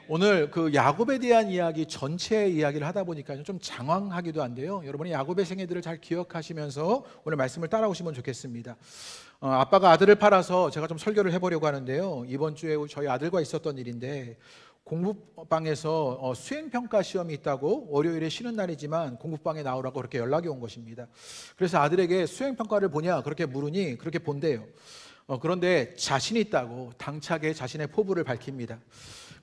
오늘 그 야곱에 대한 이야기 전체 이야기를 하다 보니까 좀 장황하기도 한데요. 여러분이 야곱의 생애들을 잘 기억하시면서 오늘 말씀을 따라오시면 좋겠습니다. 아빠가 아들을 팔아서 제가 좀 설교를 해보려고 하는데요. 이번 주에 저희 아들과 있었던 일인데 공부방에서 수행평가 시험이 있다고 월요일에 쉬는 날이지만 공부방에 나오라고 그렇게 연락이 온 것입니다. 그래서 아들에게 수행평가를 보냐 그렇게 물으니 그렇게 본대요. 그런데 자신 있다고 당차게 자신의 포부를 밝힙니다.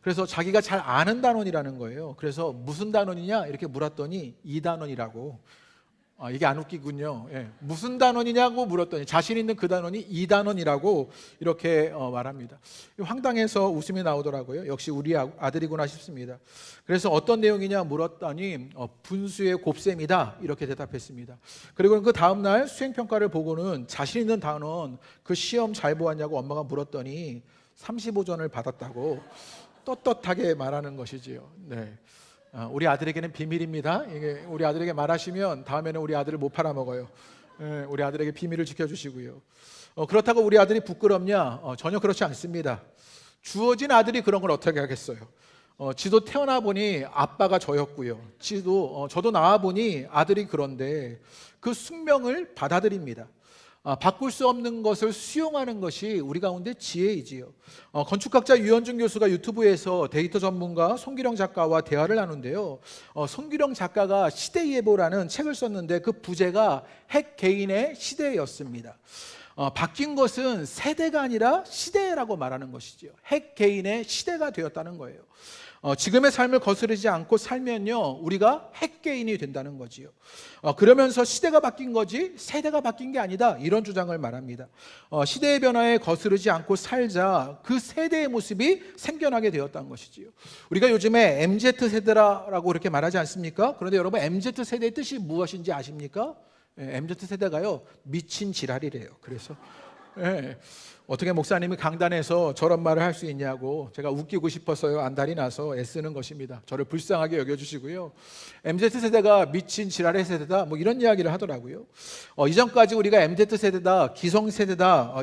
그래서 자기가 잘 아는 단원이라는 거예요. 그래서 무슨 단원이냐 이렇게 물었더니 이 단원이라고. 이게 안 웃기군요. 무슨 단원이냐고 물었더니 자신 있는 그 단원이 이 단원이라고 이렇게 말합니다. 황당해서 웃음이 나오더라고요. 역시 우리 아들이구나 싶습니다. 그래서 어떤 내용이냐 물었더니 분수의 곱셈이다 이렇게 대답했습니다. 그리고 그 다음날 수행평가를 보고는 자신 있는 단원 그 시험 잘 보았냐고 엄마가 물었더니 35점을 받았다고 떳떳하게 말하는 것이지요. 네. 우리 아들에게는 비밀입니다. 이게 우리 아들에게 말하시면 다음에는 우리 아들을 못 팔아먹어요. 우리 아들에게 비밀을 지켜주시고요. 그렇다고 우리 아들이 부끄럽냐? 전혀 그렇지 않습니다. 주어진 아들이 그런 걸 어떻게 하겠어요? 지도 태어나 보니 아빠가 저였고요. 저도 나와 보니 아들이 그런데 그 숙명을 받아들입니다. 바꿀 수 없는 것을 수용하는 것이 우리 가운데 지혜이지요. 건축학자 유현중 교수가 유튜브에서 데이터 전문가 송기령 작가와 대화를 나누는데요. 송기령 작가가 시대예보라는 책을 썼는데 그 부제가 핵 개인의 시대였습니다. 바뀐 것은 세대가 아니라 시대라고 말하는 것이죠. 핵 개인의 시대가 되었다는 거예요. 지금의 삶을 거스르지 않고 살면요 우리가 핵개인이 된다는 거지요. 그러면서 시대가 바뀐 거지 세대가 바뀐 게 아니다 이런 주장을 말합니다. 시대의 변화에 거스르지 않고 살자 그 세대의 모습이 생겨나게 되었다는 것이지요. 우리가 요즘에 MZ세대라고 이렇게 말하지 않습니까? 그런데 여러분 MZ세대의 뜻이 무엇인지 아십니까? MZ세대가요 미친 지랄이래요. 그래서 어떻게 목사님이 강단에서 저런 말을 할 수 있냐고 제가 웃기고 싶어서요 안달이 나서 애쓰는 것입니다. 저를 불쌍하게 여겨주시고요. MZ세대가 미친 지랄의 세대다 뭐 이런 이야기를 하더라고요. 이전까지 우리가 MZ세대다 기성세대다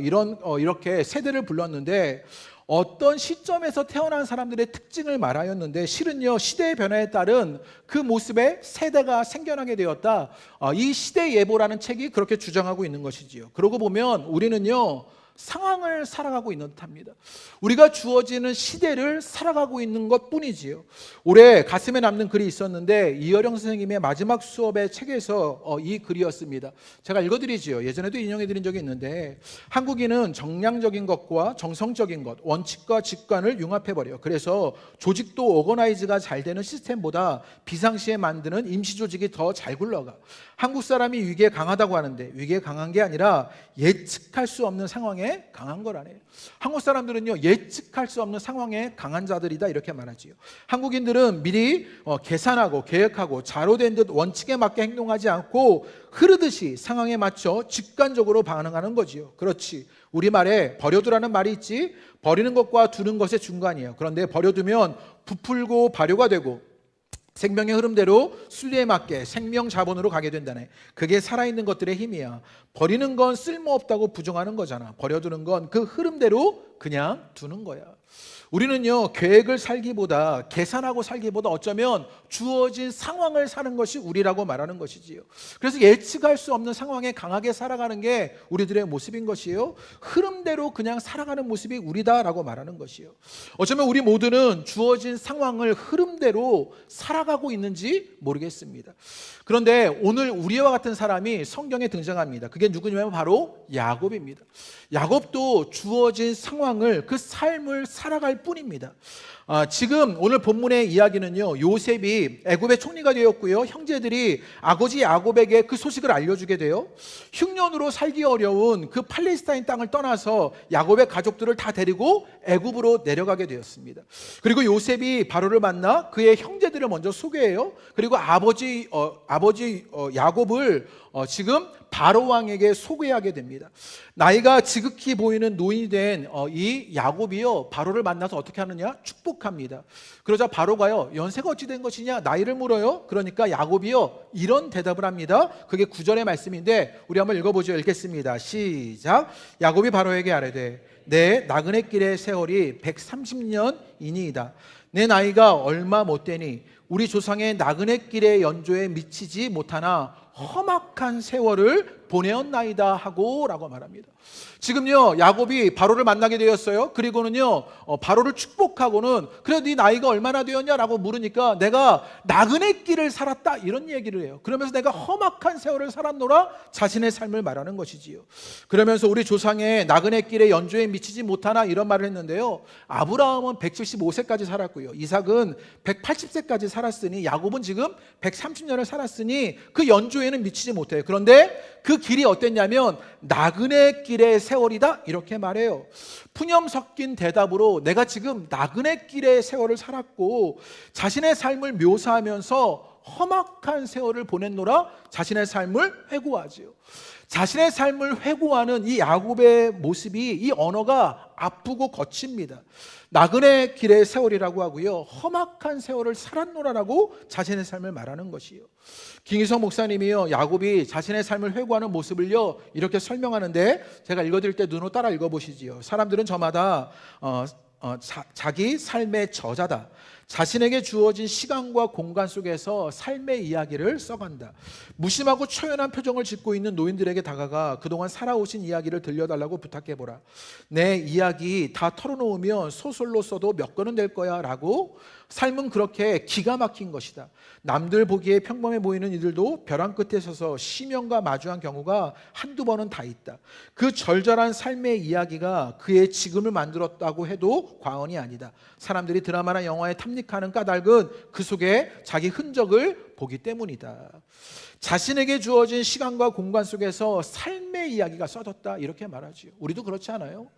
이렇게 세대를 불렀는데 어떤 시점에서 태어난 사람들의 특징을 말하였는데 실은요 시대의 변화에 따른 그 모습의 세대가 생겨나게 되었다. 이 시대예보라는 책이 그렇게 주장하고 있는 것이지요. 그러고 보면 우리는요 상황을 살아가고 있는 듯합니다. 우리가 주어지는 시대를 살아가고 있는 것뿐이지요. 올해 가슴에 남는 글이 있었는데 이어령 선생님의 마지막 수업의 책에서 이 글이었습니다. 제가 읽어드리지요. 예전에도 인용해드린 적이 있는데 한국인은 정량적인 것과 정성적인 것, 원칙과 직관을 융합해버려요. 그래서 조직도 오거나이즈가 잘 되는 시스템보다 비상시에 만드는 임시조직이 더 잘 굴러가. 한국 사람이 위기에 강하다고 하는데 위기에 강한 게 아니라 예측할 수 없는 상황에 강한 거라네요. 한국 사람들은요 예측할 수 없는 상황에 강한 자들이다 이렇게 말하지요. 한국인들은 미리 계산하고 계획하고 자로된 듯 원칙에 맞게 행동하지 않고 흐르듯이 상황에 맞춰 직관적으로 반응하는 거지요. 그렇지. 우리말에 버려두라는 말이 있지. 버리는 것과 두는 것의 중간이에요. 그런데 버려두면 부풀고 발효가 되고 생명의 흐름대로 순리에 맞게 생명 자본으로 가게 된다네. 그게 살아있는 것들의 힘이야. 버리는 건 쓸모없다고 부정하는 거잖아. 버려두는 건 그 흐름대로 그냥 두는 거야. 우리는요 계획을 살기보다 계산하고 살기보다 어쩌면 주어진 상황을 사는 것이 우리라고 말하는 것이지요. 그래서 예측할 수 없는 상황에 강하게 살아가는 게 우리들의 모습인 것이요. 흐름대로 그냥 살아가는 모습이 우리다라고 말하는 것이요. 어쩌면 우리 모두는 주어진 상황을 흐름대로 살아가고 있는지 모르겠습니다. 그런데 오늘 우리와 같은 사람이 성경에 등장합니다. 그게 누구냐면 바로 야곱입니다. 야곱도 주어진 상황을 그 삶을 살아갈 뿐입니다. 지금 오늘 본문의 이야기는요 요셉이 애굽의 총리가 되었고요 형제들이 아버지 야곱에게 그 소식을 알려주게 돼요. 흉년으로 살기 어려운 그 팔레스타인 땅을 떠나서 야곱의 가족들을 다 데리고 애굽으로 내려가게 되었습니다. 그리고 요셉이 바로를 만나 그의 형제들을 먼저 소개해요. 그리고 아버지 야곱을 지금 바로 왕에게 소개하게 됩니다. 나이가 지극히 보이는 노인이 된 이 야곱이요 바로를 만나서 어떻게 하느냐 축복합니다. 그러자 바로가요 연세가 어찌 된 것이냐 나이를 물어요. 그러니까 야곱이요 이런 대답을 합니다. 그게 9절의 말씀인데 우리 한번 읽어보죠. 읽겠습니다. 시작. 야곱이 바로에게 아뢰되 내 나그네 길의 세월이 130년이니이다. 내 나이가 얼마 못되니 우리 조상의 나그네 길의 연조에 미치지 못하나 험악한 세월을 보내었나이다 하고 라고 말합니다. 지금요 야곱이 바로를 만나게 되었어요. 그리고는요 바로를 축복하고는 그래 네 나이가 얼마나 되었냐라고 물으니까 내가 나그네 길을 살았다 이런 얘기를 해요. 그러면서 내가 험악한 세월을 살았노라 자신의 삶을 말하는 것이지요. 그러면서 우리 조상의 나그네 길의 연조에 미치지 못하나 이런 말을 했는데요. 아브라함은 175세까지 살았고요. 이삭은 180세까지 살았으니 야곱은 지금 130년을 살았으니 그 연조에는 미치지 못해요. 그런데 그 길이 어땠냐면 나그네 길의 세월이다 이렇게 말해요. 푸념 섞인 대답으로 내가 지금 나그네 길의 세월을 살았고 자신의 삶을 묘사하면서 험악한 세월을 보냈노라 자신의 삶을 회고하지요. 자신의 삶을 회고하는 이 야곱의 모습이 이 언어가 아프고 거칩니다. 나그네 길의 세월이라고 하고요, 험악한 세월을 살았노라라고 자신의 삶을 말하는 것이요. 김희성 목사님이요 야곱이 자신의 삶을 회고하는 모습을요 이렇게 설명하는데 제가 읽어드릴 때 눈으로 따라 읽어보시지요. 사람들은 저마다 자기 삶의 저자다. 자신에게 주어진 시간과 공간 속에서 삶의 이야기를 써간다. 무심하고 초연한 표정을 짓고 있는 노인들에게 다가가 그동안 살아오신 이야기를 들려달라고 부탁해보라. 내 이야기 다 털어놓으면 소설로 써도 몇 권은 될 거야 라고. 삶은 그렇게 기가 막힌 것이다. 남들 보기에 평범해 보이는 이들도 벼랑 끝에 서서 시련과 마주한 경우가 한두 번은 다 있다. 그 절절한 삶의 이야기가 그의 지금을 만들었다고 해도 과언이 아니다. 사람들이 드라마나 영화에 탐닉하는 까닭은 그 속에 자기 흔적을 보기 때문이다. 자신에게 주어진 시간과 공간 속에서 삶의 이야기가 써졌다 이렇게 말하지요. 우리도 그렇지 않아요?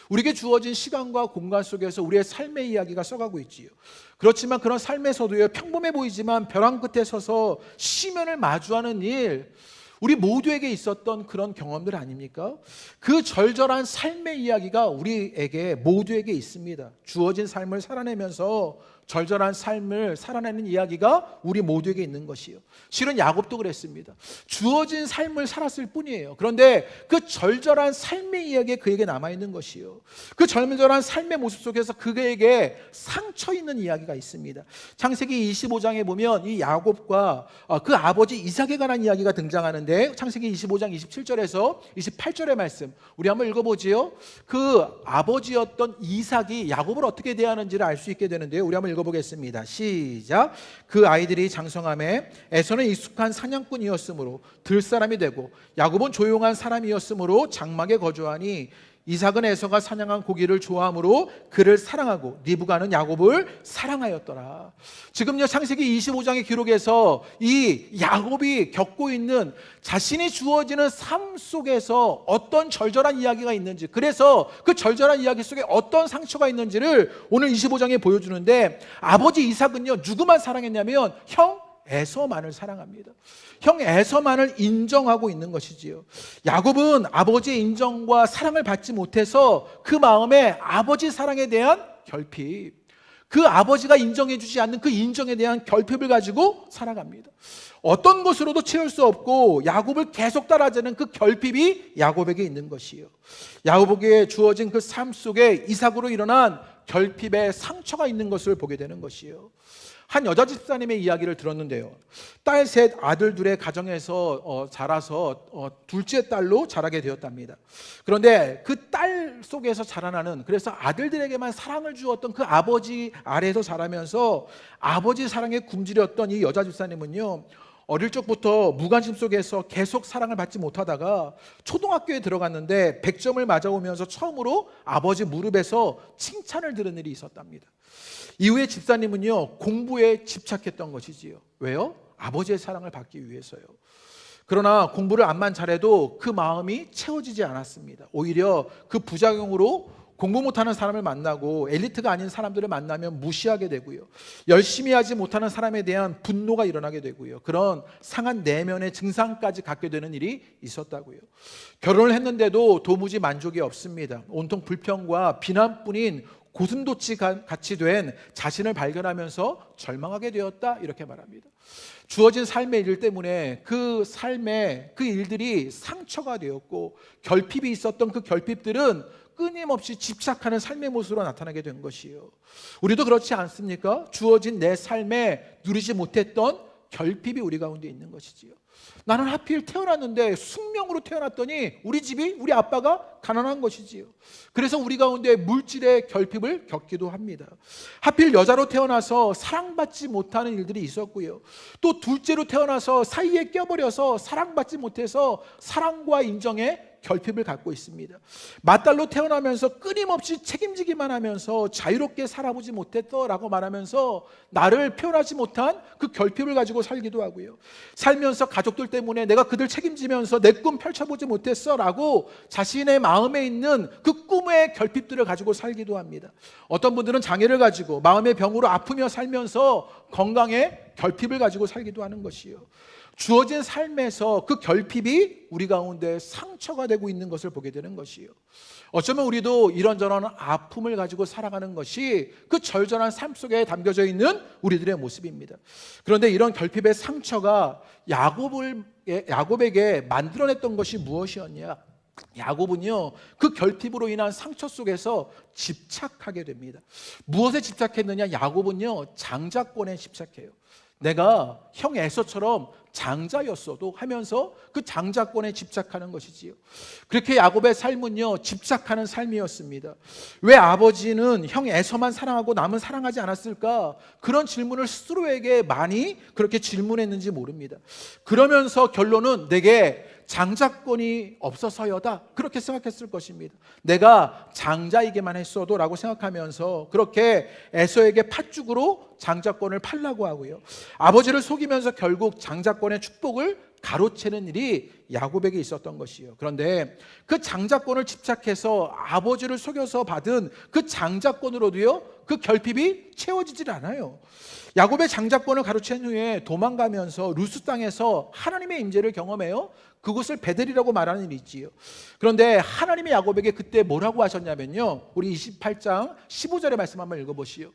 우리에게 주어진 시간과 공간 속에서 우리의 삶의 이야기가 써가고 있지요. 그렇지만 그런 삶에서도요 평범해 보이지만 벼랑 끝에 서서 시련을 마주하는 일, 우리 모두에게 있었던 그런 경험들 아닙니까? 그 절절한 삶의 이야기가 우리에게 모두에게 있습니다. 주어진 삶을 살아내면서 절절한 삶을 살아내는 이야기가 우리 모두에게 있는 것이요. 실은 야곱도 그랬습니다. 주어진 삶을 살았을 뿐이에요. 그런데 그 절절한 삶의 이야기가 그에게 남아있는 것이요. 그 절절한 삶의 모습 속에서 그에게 상처 있는 이야기가 있습니다. 창세기 25장에 보면 이 야곱과 그 아버지 이삭에 관한 이야기가 등장하는데 창세기 25장 27절에서 28절의 말씀 우리 한번 읽어보지요. 그 아버지였던 이삭이 야곱을 어떻게 대하는지를 알 수 있게 되는데요. 우리 한번 읽어보겠습니다. 시작. 그 아이들이 장성함에 에서는 익숙한 사냥꾼이었으므로 들사람이 되고 야곱은 조용한 사람이었으므로 장막에 거주하니 이삭은 에서가 사냥한 고기를 좋아하므로 그를 사랑하고 리브가는 야곱을 사랑하였더라. 지금요 창세기 25장의 기록에서 이 야곱이 겪고 있는 자신이 주어지는 삶 속에서 어떤 절절한 이야기가 있는지, 그래서 그 절절한 이야기 속에 어떤 상처가 있는지를 오늘 25장에 보여주는데, 아버지 이삭은요 누구만 사랑했냐면 형 에서만을 사랑합니다. 형 에서만을 인정하고 있는 것이지요. 야곱은 아버지의 인정과 사랑을 받지 못해서 그 마음에 아버지 사랑에 대한 결핍, 그 아버지가 인정해 주지 않는 그 인정에 대한 결핍을 가지고 살아갑니다. 어떤 것으로도 채울 수 없고 야곱을 계속 따라가는 그 결핍이 야곱에게 있는 것이요. 야곱에게 주어진 그 삶 속에 이삭으로 일어난 결핍의 상처가 있는 것을 보게 되는 것이요. 한 여자 집사님의 이야기를 들었는데요. 딸 셋 아들 둘의 가정에서 자라서 둘째 딸로 자라게 되었답니다. 그런데 그 딸 속에서 자라나는, 그래서 아들들에게만 사랑을 주었던 그 아버지 아래에서 자라면서 아버지 사랑에 굶주렸던 이 여자 집사님은요, 어릴 적부터 무관심 속에서 계속 사랑을 받지 못하다가 초등학교에 들어갔는데 100점을 맞아오면서 처음으로 아버지 무릎에서 칭찬을 들은 일이 있었답니다. 이후에 집사님은요 공부에 집착했던 것이지요. 왜요? 아버지의 사랑을 받기 위해서요. 그러나 공부를 암만 잘해도 그 마음이 채워지지 않았습니다. 오히려 그 부작용으로 공부 못하는 사람을 만나고 엘리트가 아닌 사람들을 만나면 무시하게 되고요, 열심히 하지 못하는 사람에 대한 분노가 일어나게 되고요, 그런 상한 내면의 증상까지 갖게 되는 일이 있었다고요. 결혼을 했는데도 도무지 만족이 없습니다. 온통 불평과 비난뿐인 고슴도치 같이 된 자신을 발견하면서 절망하게 되었다 이렇게 말합니다. 주어진 삶의 일 때문에 그 삶의 그 일들이 상처가 되었고 결핍이 있었던 그 결핍들은 끊임없이 집착하는 삶의 모습으로 나타나게 된 것이요. 우리도 그렇지 않습니까? 주어진 내 삶에 누리지 못했던 결핍이 우리 가운데 있는 것이지요. 나는 하필 태어났는데 숙명으로 태어났더니 우리 집이, 우리 아빠가 가난한 것이지요. 그래서 우리 가운데 물질의 결핍을 겪기도 합니다. 하필 여자로 태어나서 사랑받지 못하는 일들이 있었고요. 또 둘째로 태어나서 사이에 껴버려서 사랑받지 못해서 사랑과 인정에 결핍을 갖고 있습니다. 맏딸로 태어나면서 끊임없이 책임지기만 하면서 자유롭게 살아보지 못했더라고 말하면서 나를 표현하지 못한 그 결핍을 가지고 살기도 하고요. 살면서 가족들 때문에 내가 그들 책임지면서 내 꿈 펼쳐보지 못했어라고 자신의 마음에 있는 그 꿈의 결핍들을 가지고 살기도 합니다. 어떤 분들은 장애를 가지고 마음의 병으로 아프며 살면서 건강에 결핍을 가지고 살기도 하는 것이요. 주어진 삶에서 그 결핍이 우리 가운데 상처가 되고 있는 것을 보게 되는 것이요. 어쩌면 우리도 이런저런 아픔을 가지고 살아가는 것이 그 절절한 삶 속에 담겨져 있는 우리들의 모습입니다. 그런데 이런 결핍의 상처가 야곱에게 만들어냈던 것이 무엇이었냐? 야곱은요, 그 결핍으로 인한 상처 속에서 집착하게 됩니다. 무엇에 집착했느냐? 야곱은요, 장자권에 집착해요. 내가 형 에서처럼 장자였어도 하면서 그 장자권에 집착하는 것이지요. 그렇게 야곱의 삶은요, 집착하는 삶이었습니다. 왜 아버지는 형 에서만 사랑하고 남은 사랑하지 않았을까? 그런 질문을 스스로에게 많이 그렇게 질문했는지 모릅니다. 그러면서 결론은 내게 장자권이 없어서여다, 그렇게 생각했을 것입니다. 내가 장자이기만 했어도 라고 생각하면서 그렇게 에서에게 팥죽으로 장자권을 팔라고 하고요. 아버지를 속이면서 결국 장자권의 축복을 가로채는 일이 야곱에게 있었던 것이요. 그런데 그 장자권을 집착해서 아버지를 속여서 받은 그 장자권으로도요, 그 결핍이 채워지질 않아요. 야곱의 장자권을 가로챈 후에 도망가면서 루스 땅에서 하나님의 임재를 경험해요. 그곳을 베델이라고 말하는 일이 있지요. 그런데 하나님이 야곱에게 그때 뭐라고 하셨냐면요, 우리 28장 15절의 말씀 한번 읽어보시오.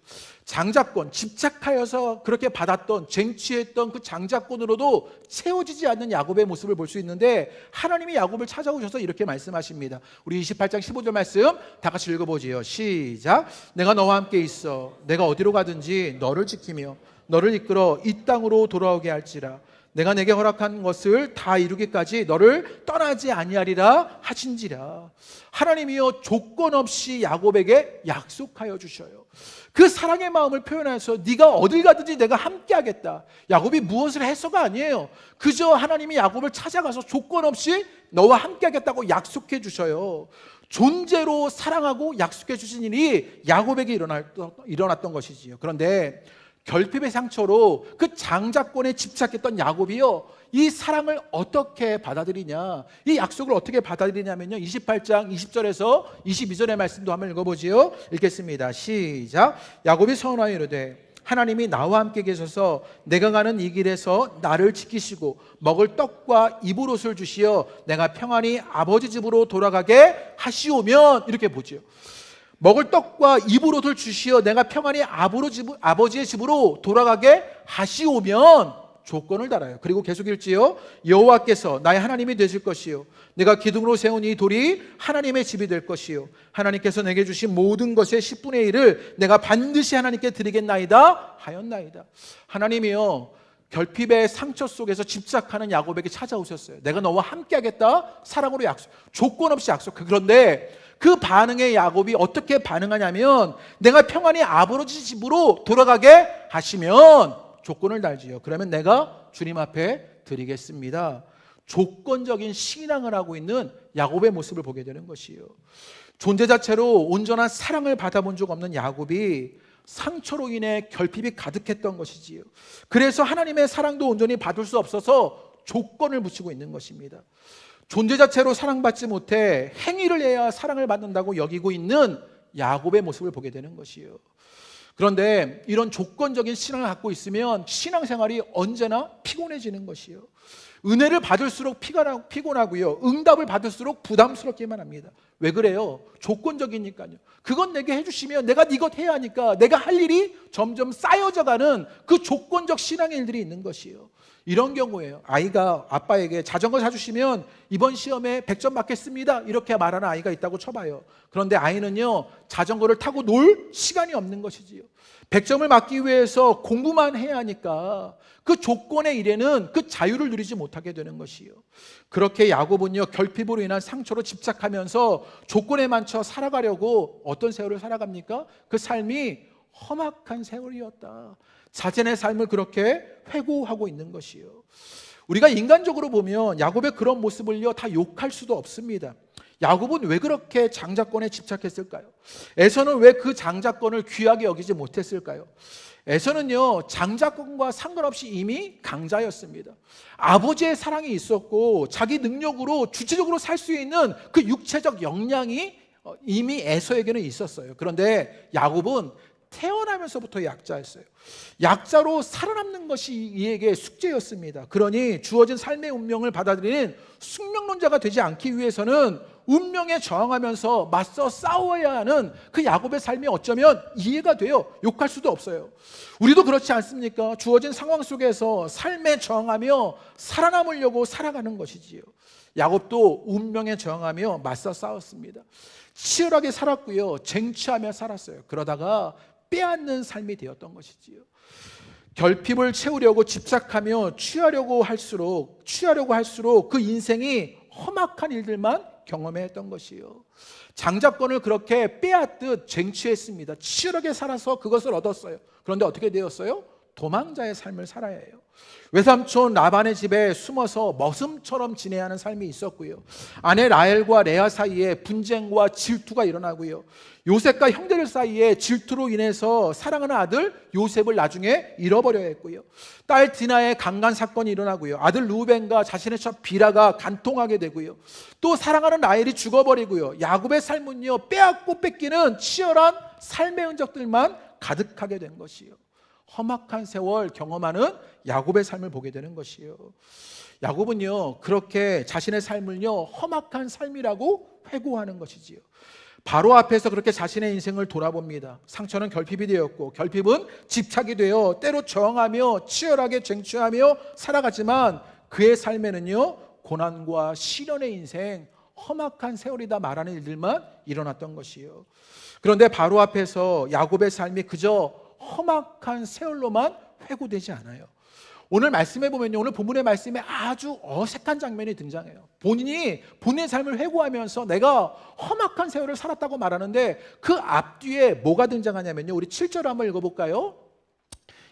장자권, 집착하여서 그렇게 받았던, 쟁취했던 그 장자권으로도 채워지지 않는 야곱의 모습을 볼 수 있는데, 하나님이 야곱을 찾아오셔서 이렇게 말씀하십니다. 우리 28장 15절 말씀 다 같이 읽어보지요. 시작. 내가 너와 함께 있어 내가 어디로 가든지 너를 지키며 너를 이끌어 이 땅으로 돌아오게 할지라. 내가 내게 허락한 것을 다 이루기까지 너를 떠나지 아니하리라 하신지라. 하나님이여 조건 없이 야곱에게 약속하여 주셔요. 그 사랑의 마음을 표현해서 네가 어딜 가든지 내가 함께 하겠다. 야곱이 무엇을 해서가 아니에요. 그저 하나님이 야곱을 찾아가서 조건 없이 너와 함께 하겠다고 약속해 주셔요. 존재로 사랑하고 약속해 주신 일이 야곱에게 일어났던 것이지요. 그런데 결핍의 상처로 그 장자권에 집착했던 야곱이요, 이 사랑을 어떻게 받아들이냐, 이 약속을 어떻게 받아들이냐면요, 28장 20절에서 22절의 말씀도 한번 읽어보지요. 읽겠습니다. 시작. 야곱이 서원하여 이르되 하나님이 나와 함께 계셔서 내가 가는 이 길에서 나를 지키시고 먹을 떡과 입을 옷을 주시어 내가 평안히 아버지 집으로 돌아가게 하시오면, 이렇게 보지요. 먹을 떡과 입을 옷을 주시어 내가 평안히 아버지의 집으로 돌아가게 하시오면 조건을 달아요. 그리고 계속 읽지요. 여호와께서 나의 하나님이 되실 것이요 내가 기둥으로 세운 이 돌이 하나님의 집이 될 것이요 하나님께서 내게 주신 모든 것의 10분의 1을 내가 반드시 하나님께 드리겠나이다 하였나이다. 하나님이요, 결핍의 상처 속에서 집착하는 야곱에게 찾아오셨어요. 내가 너와 함께 하겠다, 사랑으로 약속, 조건 없이 약속. 그런데 그 반응에 야곱이 어떻게 반응하냐면, 내가 평안히 아버지 집으로 돌아가게 하시면 조건을 달지요. 그러면 내가 주님 앞에 드리겠습니다. 조건적인 신앙을 하고 있는 야곱의 모습을 보게 되는 것이요. 존재 자체로 온전한 사랑을 받아본 적 없는 야곱이 상처로 인해 결핍이 가득했던 것이지요. 그래서 하나님의 사랑도 온전히 받을 수 없어서 조건을 붙이고 있는 것입니다. 존재 자체로 사랑받지 못해 행위를 해야 사랑을 받는다고 여기고 있는 야곱의 모습을 보게 되는 것이에요. 그런데 이런 조건적인 신앙을 갖고 있으면 신앙생활이 언제나 피곤해지는 것이에요. 은혜를 받을수록 피곤하고요, 응답을 받을수록 부담스럽기만 합니다. 왜 그래요? 조건적이니까요. 그건 내게 해주시면 내가 이것 해야 하니까 내가 할 일이 점점 쌓여져가는 그 조건적 신앙의 일들이 있는 것이에요. 이런 경우에요, 아이가 아빠에게 자전거 사주시면 이번 시험에 100점 받겠습니다 이렇게 말하는 아이가 있다고 쳐봐요. 그런데 아이는요, 자전거를 타고 놀 시간이 없는 것이지요. 100점을 받기 위해서 공부만 해야 하니까 그 조건의 일에는 그 자유를 누리지 못하게 되는 것이요. 그렇게 야곱은요, 결핍으로 인한 상처로 집착하면서 조건에 맞춰 살아가려고 어떤 세월을 살아갑니까? 그 삶이 험악한 세월이었다. 자신의 삶을 그렇게 회고하고 있는 것이요. 우리가 인간적으로 보면 야곱의 그런 모습을요, 다 욕할 수도 없습니다. 야곱은 왜 그렇게 장자권에 집착했을까요? 에서는 왜 그 장자권을 귀하게 여기지 못했을까요? 에서는요, 장자권과 상관없이 이미 강자였습니다. 아버지의 사랑이 있었고 자기 능력으로 주체적으로 살 수 있는 그 육체적 역량이 이미 에서에게는 있었어요. 그런데 야곱은 태어나면서부터 약자였어요. 약자로 살아남는 것이 이에게 숙제였습니다. 그러니 주어진 삶의 운명을 받아들이는 숙명론자가 되지 않기 위해서는 운명에 저항하면서 맞서 싸워야 하는 그 야곱의 삶이 어쩌면 이해가 돼요. 욕할 수도 없어요. 우리도 그렇지 않습니까? 주어진 상황 속에서 삶에 저항하며 살아남으려고 살아가는 것이지요. 야곱도 운명에 저항하며 맞서 싸웠습니다. 치열하게 살았고요, 쟁취하며 살았어요. 그러다가 빼앗는 삶이 되었던 것이지요. 결핍을 채우려고 집착하며 취하려고 할수록 그 인생이 험악한 일들만 경험했던 것이요. 장자권을 그렇게 빼앗듯 쟁취했습니다. 치열하게 살아서 그것을 얻었어요. 그런데 어떻게 되었어요? 도망자의 삶을 살아야 해요. 외삼촌 라반의 집에 숨어서 머슴처럼 지내야 하는 삶이 있었고요, 아내 라헬과 레아 사이에 분쟁과 질투가 일어나고요, 요셉과 형제들 사이에 질투로 인해서 사랑하는 아들 요셉을 나중에 잃어버려야 했고요, 딸 디나의 강간 사건이 일어나고요, 아들 루벤과 자신의 첫 비라가 간통하게 되고요, 또 사랑하는 라헬이 죽어버리고요. 야곱의 삶은요, 빼앗고 뺏기는 치열한 삶의 흔적들만 가득하게 된 것이요. 험악한 세월 경험하는 야곱의 삶을 보게 되는 것이요. 야곱은요, 그렇게 자신의 삶을요, 험악한 삶이라고 회고하는 것이지요. 바로 앞에서 그렇게 자신의 인생을 돌아봅니다. 상처는 결핍이 되었고 결핍은 집착이 되어 때로 저항하며 치열하게 쟁취하며 살아가지만 그의 삶에는요, 고난과 시련의 인생, 험악한 세월이다 말하는 일들만 일어났던 것이요. 그런데 바로 앞에서 야곱의 삶이 그저 험악한 세월로만 회고되지 않아요. 오늘 말씀해 보면요, 오늘 본문의 말씀에 아주 어색한 장면이 등장해요. 본인이 본인의 삶을 회고하면서 내가 험악한 세월을 살았다고 말하는데 그 앞뒤에 뭐가 등장하냐면요, 우리 7절 한번 읽어볼까요?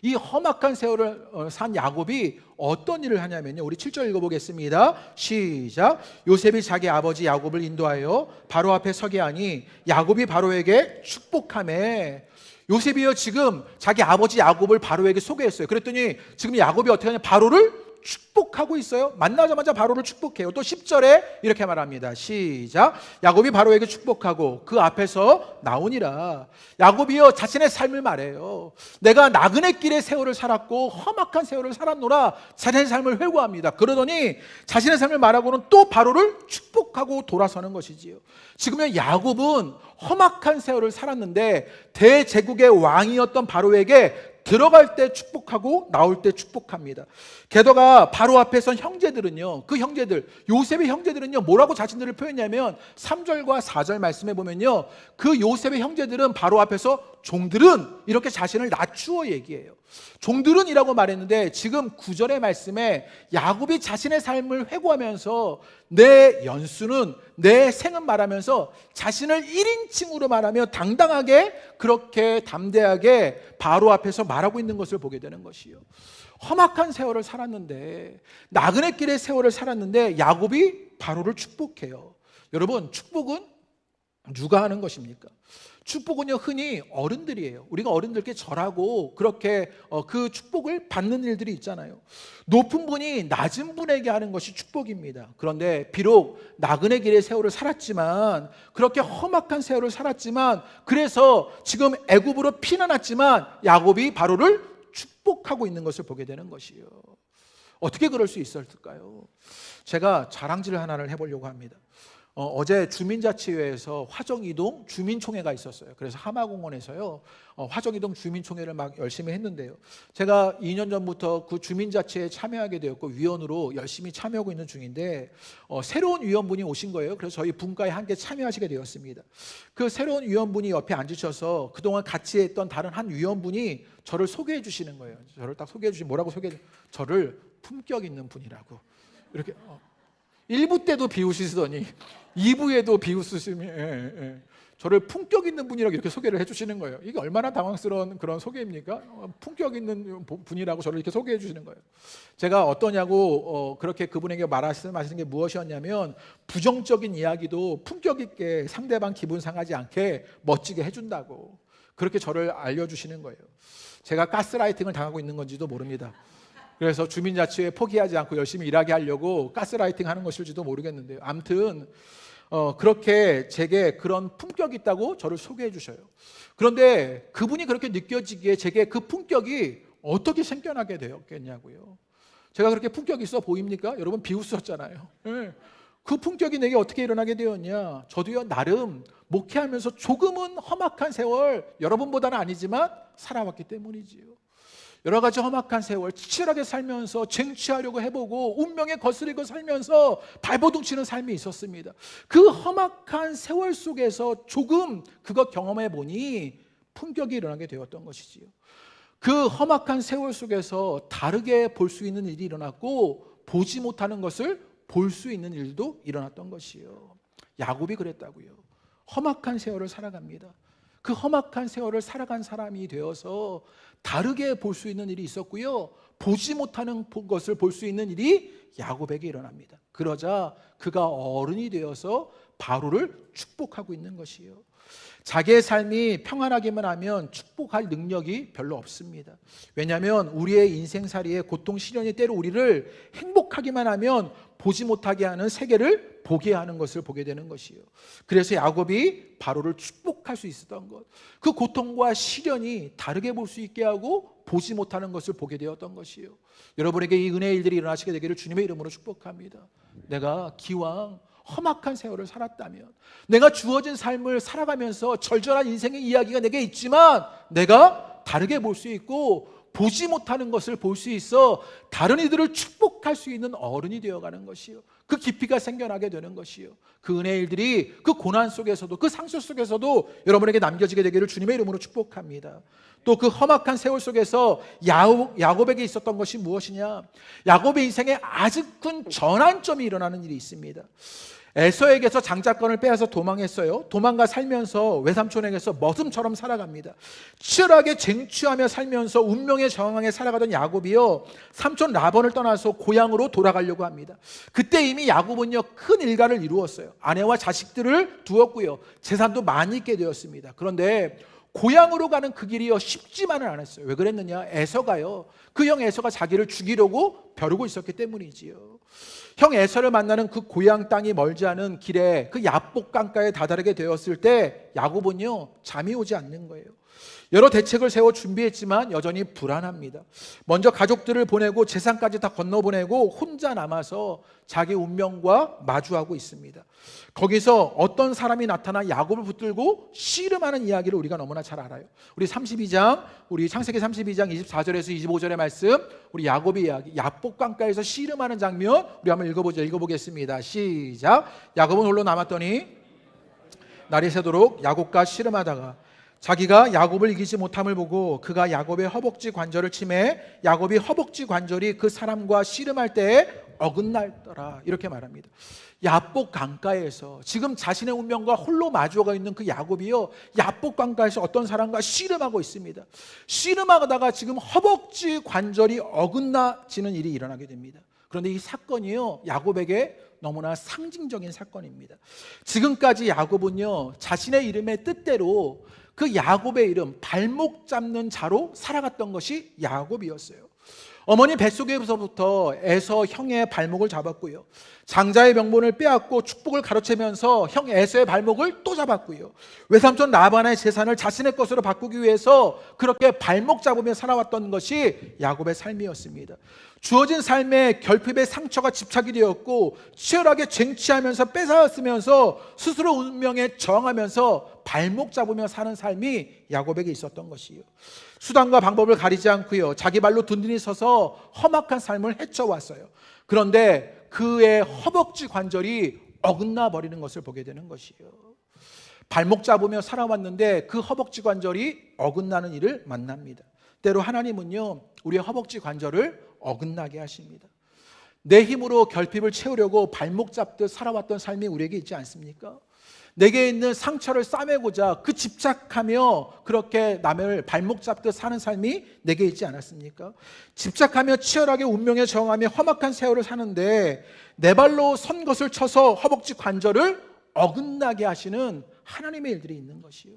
이 험악한 세월을 산 야곱이 어떤 일을 하냐면요, 우리 7절 읽어보겠습니다. 시작. 요셉이 자기 아버지 야곱을 인도하여 바로 앞에 서게 하니 야곱이 바로에게 축복하매. 요셉이요, 지금 자기 아버지 야곱을 바로에게 소개했어요. 그랬더니 지금 야곱이 어떻게 하냐, 바로를 축복하고 있어요. 만나자마자 바로를 축복해요. 또 10절에 이렇게 말합니다. 시작. 야곱이 바로에게 축복하고 그 앞에서 나오니라. 야곱이요, 자신의 삶을 말해요. 내가 나그네 길의 세월을 살았고 험악한 세월을 살았노라. 자신의 삶을 회고합니다. 그러더니 자신의 삶을 말하고는 또 바로를 축복하고 돌아서는 것이지요. 지금은 야곱은 험악한 세월을 살았는데 대제국의 왕이었던 바로에게 들어갈 때 축복하고 나올 때 축복합니다. 게다가 바로 앞에 선 형제들은요, 그 형제들, 요셉의 형제들은요, 뭐라고 자신들을 표현하냐면 3절과 4절 말씀해 보면요, 그 요셉의 형제들은 바로 앞에서 종들은 이렇게 자신을 낮추어 얘기해요. 종들은 이라고 말했는데 지금 9절의 말씀에 야곱이 자신의 삶을 회고하면서 내 연수는, 내 생은 말하면서 자신을 1인칭으로 말하며 당당하게 그렇게 담대하게 바로 앞에서 말하고 있는 것을 보게 되는 것이요. 험악한 세월을 살았는데, 나그네 길의 세월을 살았는데 야곱이 바로를 축복해요. 여러분, 축복은 누가 하는 것입니까? 축복은요, 흔히 어른들이에요. 우리가 어른들께 절하고 그렇게 그 축복을 받는 일들이 있잖아요. 높은 분이 낮은 분에게 하는 것이 축복입니다. 그런데 비록 나그네 길의 세월을 살았지만, 그렇게 험악한 세월을 살았지만, 그래서 지금 애굽으로 피난왔지만 야곱이 바로를 축복하고 있는 것을 보게 되는 것이에요. 어떻게 그럴 수 있었을까요? 제가 자랑질 하나를 해보려고 합니다. 어제 주민자치회에서 화정이동 주민총회가 있었어요. 그래서 하마공원에서요 화정이동 주민총회를 막 열심히 했는데요, 제가 2년 전부터 그 주민자치회에 참여하게 되었고 위원으로 열심히 참여하고 있는 중인데 새로운 위원분이 오신 거예요. 그래서 저희 분과에 함께 참여하시게 되었습니다. 그 새로운 위원분이 옆에 앉으셔서 그동안 같이 했던 다른 한 위원분이 저를 소개해 주시는 거예요. 저를 딱 소개해 주시면 뭐라고 소개해 주세요? 저를 품격 있는 분이라고 이렇게 1부 때도 비웃으시더니 2부에도 비웃으시면 저를 품격 있는 분이라고 이렇게 소개를 해주시는 거예요. 이게 얼마나 당황스러운 그런 소개입니까? 품격 있는 분이라고 저를 이렇게 소개해 주시는 거예요. 제가 어떠냐고 그렇게 그분에게 말씀하시는 게 무엇이었냐면, 부정적인 이야기도 품격 있게 상대방 기분 상하지 않게 멋지게 해준다고 그렇게 저를 알려주시는 거예요. 제가 가스라이팅을 당하고 있는 건지도 모릅니다. 그래서 주민자치회 포기하지 않고 열심히 일하게 하려고 가스라이팅 하는 것일지도 모르겠는데요. 아무튼 그렇게 제게 그런 품격이 있다고 저를 소개해 주셔요. 그런데 그분이 그렇게 느껴지기에 제게 그 품격이 어떻게 생겨나게 되었겠냐고요. 제가 그렇게 품격이 있어 보입니까? 여러분 비웃었잖아요. 그 품격이 내게 어떻게 일어나게 되었냐? 저도요 나름 목회하면서 조금은 험악한 세월, 여러분보다는 아니지만 살아왔기 때문이지요. 여러 가지 험악한 세월 치열하게 살면서 쟁취하려고 해보고 운명에 거스리고 살면서 발버둥 치는 삶이 있었습니다. 그 험악한 세월 속에서 조금 그것 경험해 보니 품격이 일어나게 되었던 것이지요. 그 험악한 세월 속에서 다르게 볼 수 있는 일이 일어났고 보지 못하는 것을 볼 수 있는 일도 일어났던 것이요. 야곱이 그랬다고요. 험악한 세월을 살아갑니다. 그 험악한 세월을 살아간 사람이 되어서 다르게 볼 수 있는 일이 있었고요, 보지 못하는 것을 볼 수 있는 일이 야곱에게 일어납니다. 그러자 그가 어른이 되어서 바로를 축복하고 있는 것이요. 자기의 삶이 평안하기만 하면 축복할 능력이 별로 없습니다. 왜냐하면 우리의 인생살이에 고통 시련이 때로 우리를 행복하기만 하면 보지 못하게 하는 세계를 보게 하는 것을 보게 되는 것이요. 그래서 야곱이 바로를 축복할 수 있었던 것, 그 고통과 시련이 다르게 볼 수 있게 하고 보지 못하는 것을 보게 되었던 것이요. 여러분에게 이 은혜의 일들이 일어나시게 되기를 주님의 이름으로 축복합니다. 내가 기왕 험악한 세월을 살았다면, 내가 주어진 삶을 살아가면서 절절한 인생의 이야기가 내게 있지만 내가 다르게 볼 수 있고 보지 못하는 것을 볼 수 있어 다른 이들을 축복할 수 있는 어른이 되어가는 것이요, 그 깊이가 생겨나게 되는 것이요, 그 은혜의 일들이 그 고난 속에서도 그 상처 속에서도 여러분에게 남겨지게 되기를 주님의 이름으로 축복합니다. 또 그 험악한 세월 속에서 야곱에게 있었던 것이 무엇이냐? 야곱의 인생에 아주 큰 전환점이 일어나는 일이 있습니다. 에서에게서 장자권을 빼앗아 도망했어요. 도망가 살면서 외삼촌에게서 머슴처럼 살아갑니다. 치열하게 쟁취하며 살면서 운명의 정황에 살아가던 야곱이요, 삼촌 라반을 떠나서 고향으로 돌아가려고 합니다. 그때 이미 야곱은요 큰 일가를 이루었어요. 아내와 자식들을 두었고요, 재산도 많이 있게 되었습니다. 그런데 고향으로 가는 그 길이요 쉽지만은 않았어요. 왜 그랬느냐? 에서가요, 그 형 에서가 자기를 죽이려고 벼르고 있었기 때문이지요. 형 에서를 만나는 그 고향 땅이 멀지 않은 길에 그 야복 강가에 다다르게 되었을 때 야곱은요 잠이 오지 않는 거예요. 여러 대책을 세워 준비했지만 여전히 불안합니다. 먼저 가족들을 보내고 재산까지 다 건너보내고 혼자 남아서 자기 운명과 마주하고 있습니다. 거기서 어떤 사람이 나타나 야곱을 붙들고 씨름하는 이야기를 우리가 너무나 잘 알아요. 우리 창세기 32장 24절에서 25절의 말씀, 우리 야곱의 이야기, 야복강가에서 씨름하는 장면 우리 한번 읽어보겠습니다. 시작. 야곱은 홀로 남았더니 날이 새도록 야곱과 씨름하다가 자기가 야곱을 이기지 못함을 보고 그가 야곱의 허벅지 관절을 치매 야곱이 허벅지 관절이 그 사람과 씨름할 때에 어긋날더라, 이렇게 말합니다. 야복 강가에서 지금 자신의 운명과 홀로 마주가 있는 그 야곱이요, 야복 강가에서 어떤 사람과 씨름하고 있습니다. 씨름하다가 지금 허벅지 관절이 어긋나지는 일이 일어나게 됩니다. 그런데 이 사건이요 야곱에게 너무나 상징적인 사건입니다. 지금까지 야곱은요 자신의 이름의 뜻대로 그 야곱의 이름, 발목 잡는 자로 살아갔던 것이 야곱이었어요. 어머니 뱃속에서부터 에서 형의 발목을 잡았고요. 장자의 명분을 빼앗고 축복을 가로채면서 형 에서의 발목을 또 잡았고요. 외삼촌 라반의 재산을 자신의 것으로 바꾸기 위해서 그렇게 발목 잡으며 살아왔던 것이 야곱의 삶이었습니다. 주어진 삶에 결핍의 상처가 집착이 되었고 치열하게 쟁취하면서 뺏어왔으면서 스스로 운명에 저항하면서 발목 잡으며 사는 삶이 야곱에게 있었던 것이요. 수단과 방법을 가리지 않고요. 자기 발로 든든히 서서 험악한 삶을 헤쳐왔어요. 그런데 그의 허벅지 관절이 어긋나 버리는 것을 보게 되는 것이요. 발목 잡으며 살아왔는데 그 허벅지 관절이 어긋나는 일을 만납니다. 때로 하나님은요, 우리의 허벅지 관절을 어긋나게 하십니다. 내 힘으로 결핍을 채우려고 발목 잡듯 살아왔던 삶이 우리에게 있지 않습니까? 내게 있는 상처를 싸매고자 그 집착하며 그렇게 남을 발목 잡듯 사는 삶이 내게 있지 않았습니까? 집착하며 치열하게 운명에 저항하며 험악한 세월을 사는데 내 발로 선 것을 쳐서 허벅지 관절을 어긋나게 하시는 하나님의 일들이 있는 것이요.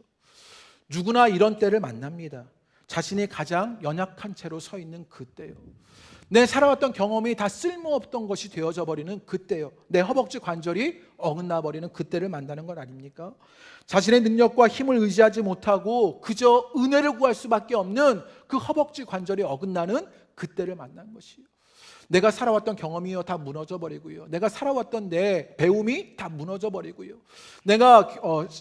누구나 이런 때를 만납니다. 자신이 가장 연약한 채로 서 있는 그때요. 내 살아왔던 경험이 다 쓸모없던 것이 되어져 버리는 그때요. 내 허벅지 관절이 어긋나 버리는 그때를 만나는 것 아닙니까? 자신의 능력과 힘을 의지하지 못하고 그저 은혜를 구할 수밖에 없는 그 허벅지 관절이 어긋나는 그때를 만난 것이요. 내가 살아왔던 경험이요 다 무너져 버리고요. 내가 살아왔던 내 배움이 다 무너져 버리고요. 내가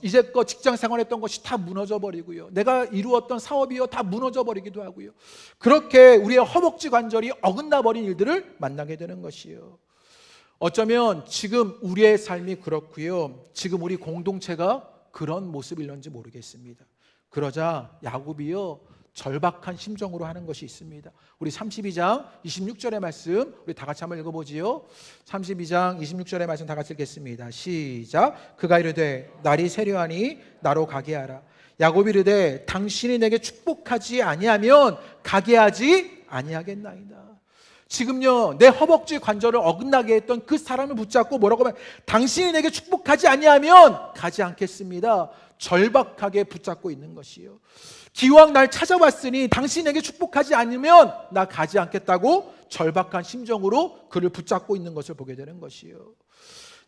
이제껏 직장 생활했던 것이 다 무너져 버리고요. 내가 이루었던 사업이요 다 무너져 버리기도 하고요. 그렇게 우리의 허벅지 관절이 어긋나 버린 일들을 만나게 되는 것이요. 어쩌면 지금 우리의 삶이 그렇고요. 지금 우리 공동체가 그런 모습일런지 모르겠습니다. 그러자 야곱이요 절박한 심정으로 하는 것이 있습니다. 우리 32장 26절의 말씀 우리 다 같이 한번 읽어보지요. 32장 26절의 말씀 다 같이 읽겠습니다. 시작. 그가 이르되 날이 세려하니 나로 가게 하라. 야곱이 이르되 당신이 내게 축복하지 아니하면 가게 하지 아니하겠나이다. 지금요 내 허벅지 관절을 어긋나게 했던 그 사람을 붙잡고 뭐라고 하면 당신이 내게 축복하지 아니하면 가지 않겠습니다. 절박하게 붙잡고 있는 것이요. 기왕 날 찾아왔으니 당신에게 축복하지 않으면 나 가지 않겠다고 절박한 심정으로 그를 붙잡고 있는 것을 보게 되는 것이요.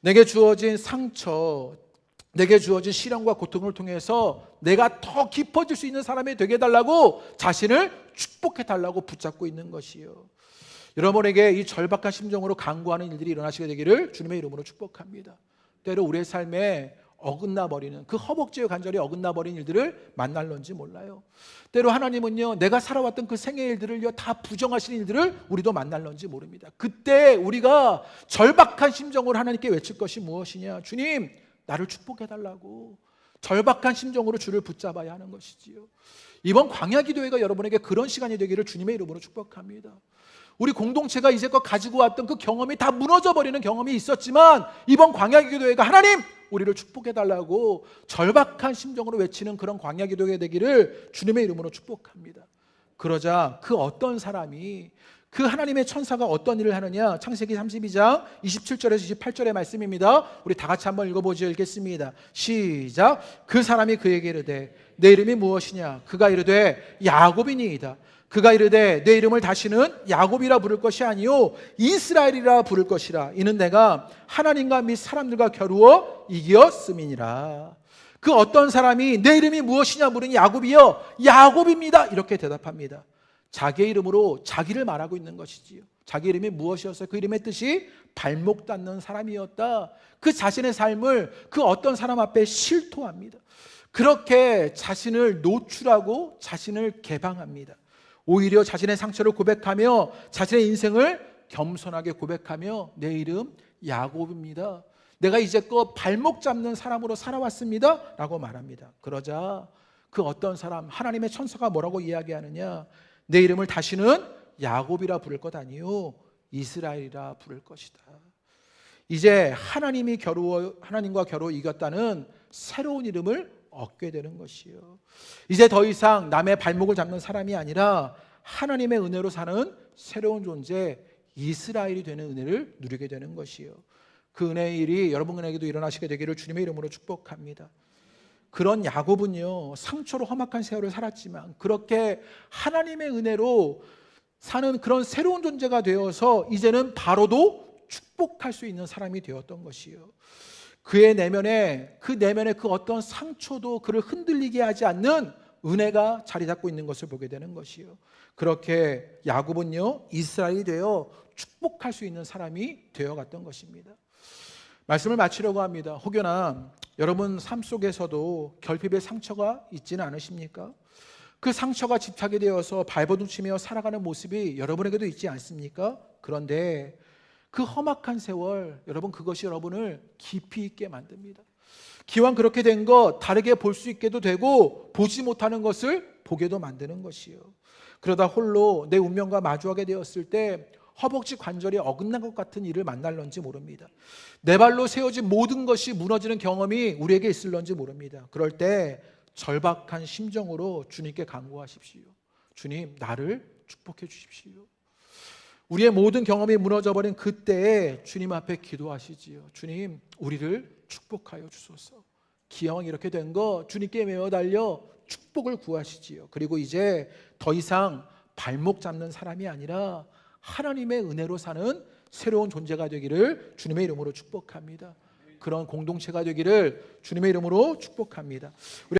내게 주어진 상처, 내게 주어진 시련과 고통을 통해서 내가 더 깊어질 수 있는 사람이 되게 해달라고 자신을 축복해달라고 붙잡고 있는 것이요. 여러분에게 이 절박한 심정으로 간구하는 일들이 일어나시게 되기를 주님의 이름으로 축복합니다. 때로 우리의 삶에 어긋나버리는 그 허벅지의 관절이 어긋나버린 일들을 만날런지 몰라요. 때로 하나님은요 내가 살아왔던 그 생의 일들을요 다 부정하시는 일들을 우리도 만날런지 모릅니다. 그때 우리가 절박한 심정으로 하나님께 외칠 것이 무엇이냐? 주님 나를 축복해달라고 절박한 심정으로 주를 붙잡아야 하는 것이지요. 이번 광야기도회가 여러분에게 그런 시간이 되기를 주님의 이름으로 축복합니다. 우리 공동체가 이제껏 가지고 왔던 그 경험이 다 무너져버리는 경험이 있었지만 이번 광야기도회가 하나님 우리를 축복해달라고 절박한 심정으로 외치는 그런 광야기도회가 되기를 주님의 이름으로 축복합니다. 그러자 그 어떤 사람이 그 하나님의 천사가 어떤 일을 하느냐? 창세기 32장 27절에서 28절의 말씀입니다. 우리 다 같이 한번 읽어보죠. 읽겠습니다. 시작. 그 사람이 그에게 이르되 내 이름이 무엇이냐? 그가 이르되 야곱이니이다. 그가 이르되 내 이름을 다시는 야곱이라 부를 것이 아니요 이스라엘이라 부를 것이라. 이는 내가 하나님과 및 사람들과 겨루어 이겼음이니라. 그 어떤 사람이 내 이름이 무엇이냐 물으니 야곱이요 야곱입니다 이렇게 대답합니다. 자기의 이름으로 자기를 말하고 있는 것이지요. 자기 이름이 무엇이었어요? 그 이름의 뜻이 발목 닿는 사람이었다. 그 자신의 삶을 그 어떤 사람 앞에 실토합니다. 그렇게 자신을 노출하고 자신을 개방합니다. 오히려 자신의 상처를 고백하며 자신의 인생을 겸손하게 고백하며 내 이름 야곱입니다. 내가 이제껏 발목 잡는 사람으로 살아왔습니다 라고 말합니다. 그러자 그 어떤 사람 하나님의 천사가 뭐라고 이야기하느냐? 내 이름을 다시는 야곱이라 부를 것 아니요 이스라엘이라 부를 것이다. 이제 하나님과 겨루어 이겼다는 새로운 이름을 얻게 되는 것이요. 이제 더 이상 남의 발목을 잡는 사람이 아니라 하나님의 은혜로 사는 새로운 존재 이스라엘이 되는 은혜를 누리게 되는 것이요. 그 은혜의 일이 여러분에게도 일어나시게 되기를 주님의 이름으로 축복합니다. 그런 야곱은요 상처로 험악한 세월을 살았지만 그렇게 하나님의 은혜로 사는 그런 새로운 존재가 되어서 이제는 바로도 축복할 수 있는 사람이 되었던 것이요. 그의 내면에 그 어떤 상처도 그를 흔들리게 하지 않는 은혜가 자리 잡고 있는 것을 보게 되는 것이요. 그렇게 야곱은요, 이스라엘이 되어 축복할 수 있는 사람이 되어갔던 것입니다. 말씀을 마치려고 합니다. 혹여나 여러분 삶 속에서도 결핍의 상처가 있지는 않으십니까? 그 상처가 집착이 되어서 발버둥치며 살아가는 모습이 여러분에게도 있지 않습니까? 그런데 그 험악한 세월, 여러분 그것이 여러분을 깊이 있게 만듭니다. 기왕 그렇게 된 것 다르게 볼 수 있게도 되고 보지 못하는 것을 보게도 만드는 것이요. 그러다 홀로 내 운명과 마주하게 되었을 때 허벅지 관절이 어긋난 것 같은 일을 만날런지 모릅니다. 내 발로 세워진 모든 것이 무너지는 경험이 우리에게 있을런지 모릅니다. 그럴 때 절박한 심정으로 주님께 간구하십시오. 주님, 나를 축복해 주십시오. 우리의 모든 경험이 무너져버린 그때에 주님 앞에 기도하시지요. 주님, 우리를 축복하여 주소서. 기왕 이렇게 된 거 주님께 매어달려 축복을 구하시지요. 그리고 이제 더 이상 발목 잡는 사람이 아니라 하나님의 은혜로 사는 새로운 존재가 되기를 주님의 이름으로 축복합니다. 그런 공동체가 되기를 주님의 이름으로 축복합니다.